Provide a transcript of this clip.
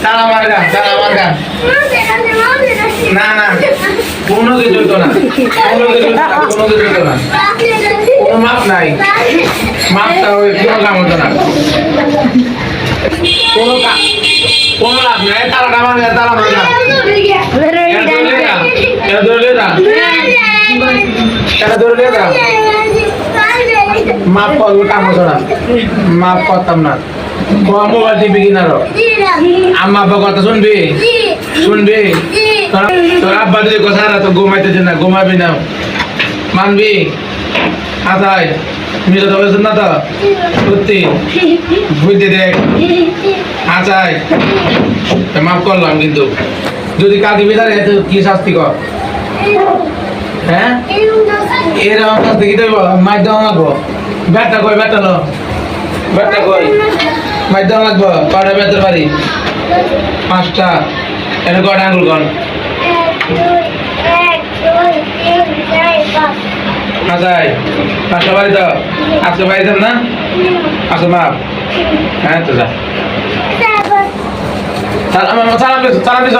তালা মারগা না না কোনো কিছু হতো না কোনো মাপ নাই মাপটা ওই কোনো কাম হতো না কোনো লাভ নাই তালাটা মারগা তালা মারগা এটা ধরে দা মাপ করবো কাম হতো না মাপ করতাম না মোবাইল টিপি কিনারো আম্মা আব্বা কথা শুনবি তোর আব্বা যদি কথা তো ঘুমাইতেছে না ঘুমাবি না মানবি আতাই মিলে তো বলছেন না তো সত্যি বুঝতে দেখ আচাই মাফ করলাম কিন্তু যদি কাঁদি বিদারে কি শাস্তি কর হ্যাঁ এরকম শাস্তি কি দেবো মাইর দেওয়া লাগবো ব্যাটটা কই মাইর দেওয়া লাগবো কয়টা বেতের বাড়ি 5টা এটা কয়টা আঙুল কন আচ্ছাই 5টা বাড়ি তো আজকে বাড়ি যান না আচ্ছা মাপ হ্যাঁ তো যা চালান দিছ